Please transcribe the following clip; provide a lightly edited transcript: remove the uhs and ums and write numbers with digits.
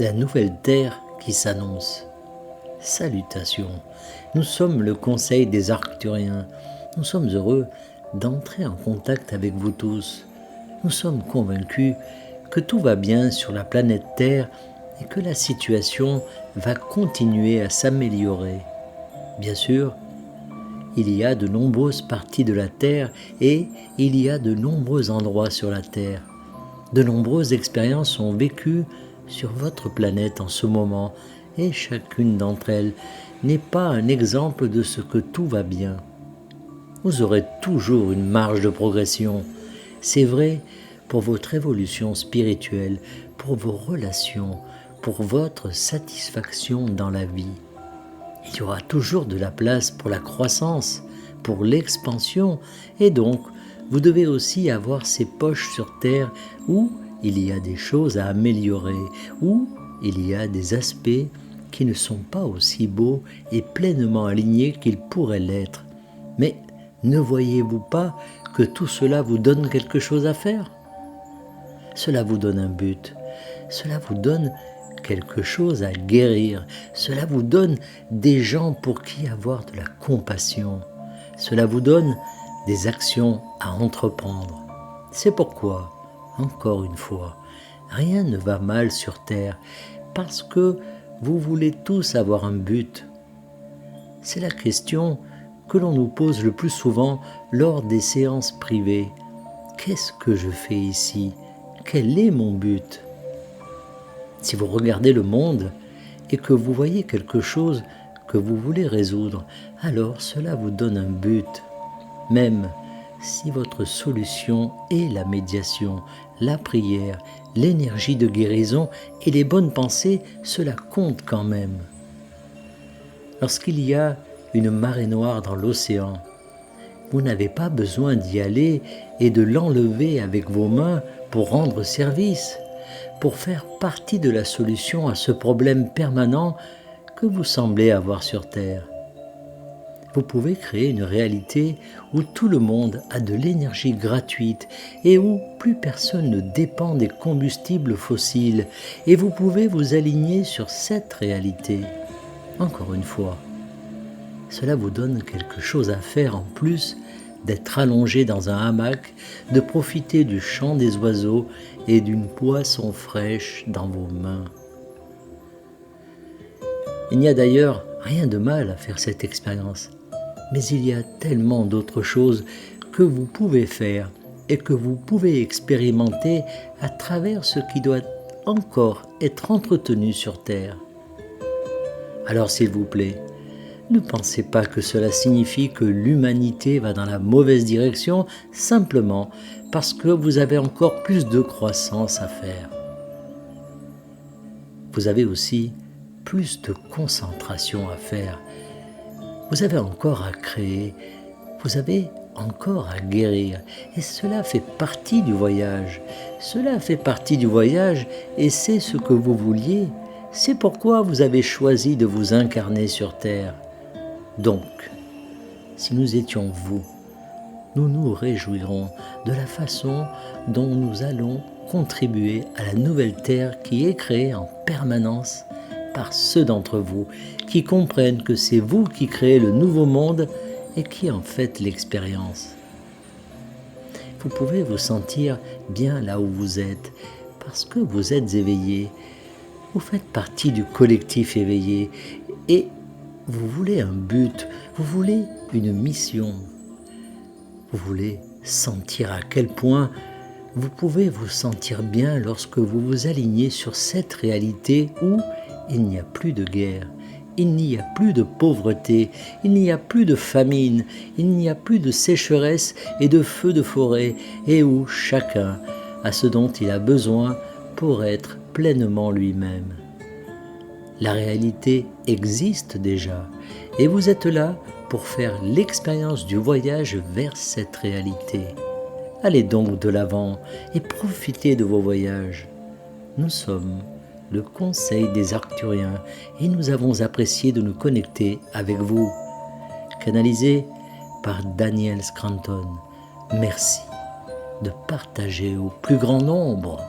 de la nouvelle terre qui s'annonce. Salutations, nous sommes le Conseil des Arcturiens. Nous sommes heureux d'entrer en contact avec vous tous. Nous sommes convaincus que tout va bien sur la planète Terre et que la situation va continuer à s'améliorer. Bien sûr, il y a de nombreuses parties de la Terre et il y a de nombreux endroits sur la Terre. De nombreuses expériences sont vécues sur votre planète en ce moment et chacune d'entre elles n'est pas un exemple de ce que tout va bien. Vous aurez toujours une marge de progression. C'est vrai pour votre évolution spirituelle, pour vos relations, pour votre satisfaction dans la vie. Il y aura toujours de la place pour la croissance, pour l'expansion, et donc vous devez aussi avoir ces poches sur terre où il y a des choses à améliorer, où il y a des aspects qui ne sont pas aussi beaux et pleinement alignés qu'ils pourraient l'être. Mais ne voyez-vous pas que tout cela vous donne quelque chose à faire ? Cela vous donne un but, cela vous donne quelque chose à guérir, cela vous donne des gens pour qui avoir de la compassion, cela vous donne des actions à entreprendre. C'est pourquoi, encore une fois, rien ne va mal sur Terre, parce que vous voulez tous avoir un but. C'est la question que l'on nous pose le plus souvent lors des séances privées. Qu'est-ce que je fais ici ? Quel est mon but ? Si vous regardez le monde et que vous voyez quelque chose que vous voulez résoudre, alors cela vous donne un but. Même si votre solution est la médiation, la prière, l'énergie de guérison et les bonnes pensées, cela compte quand même. Lorsqu'il y a une marée noire dans l'océan, vous n'avez pas besoin d'y aller et de l'enlever avec vos mains pour rendre service, pour faire partie de la solution à ce problème permanent que vous semblez avoir sur Terre. Vous pouvez créer une réalité où tout le monde a de l'énergie gratuite et où plus personne ne dépend des combustibles fossiles, et vous pouvez vous aligner sur cette réalité. Encore une fois, cela vous donne quelque chose à faire en plus d'être allongé dans un hamac, de profiter du chant des oiseaux et d'une boisson fraîche dans vos mains. Il n'y a d'ailleurs rien de mal à faire cette expérience, mais il y a tellement d'autres choses que vous pouvez faire et que vous pouvez expérimenter à travers ce qui doit encore être entretenu sur Terre. Alors s'il vous plaît, ne pensez pas que cela signifie que l'humanité va dans la mauvaise direction simplement parce que vous avez encore plus de croissance à faire. Vous avez aussi plus de concentration à faire. Vous avez encore à créer, vous avez encore à guérir. Et cela fait partie du voyage. Cela fait partie du voyage et c'est ce que vous vouliez. C'est pourquoi vous avez choisi de vous incarner sur Terre. Donc, si nous étions vous, nous nous réjouirons de la façon dont nous allons contribuer à la nouvelle Terre qui est créée en permanence par ceux d'entre vous qui comprennent que c'est vous qui créez le nouveau monde et qui en faites l'expérience. Vous pouvez vous sentir bien là où vous êtes parce que vous êtes éveillé. Vous faites partie du collectif éveillé et vous voulez un but, vous voulez une mission. Vous voulez sentir à quel point vous pouvez vous sentir bien lorsque vous vous alignez sur cette réalité où il n'y a plus de guerre, il n'y a plus de pauvreté, il n'y a plus de famine, il n'y a plus de sécheresse et de feux de forêt, et où chacun a ce dont il a besoin pour être pleinement lui-même. La réalité existe déjà, et vous êtes là pour faire l'expérience du voyage vers cette réalité. Allez donc de l'avant et profitez de vos voyages. Nous sommes le Conseil des Arcturiens et nous avons apprécié de nous connecter avec vous. Canalisé par Daniel Scranton. Merci de partager au plus grand nombre.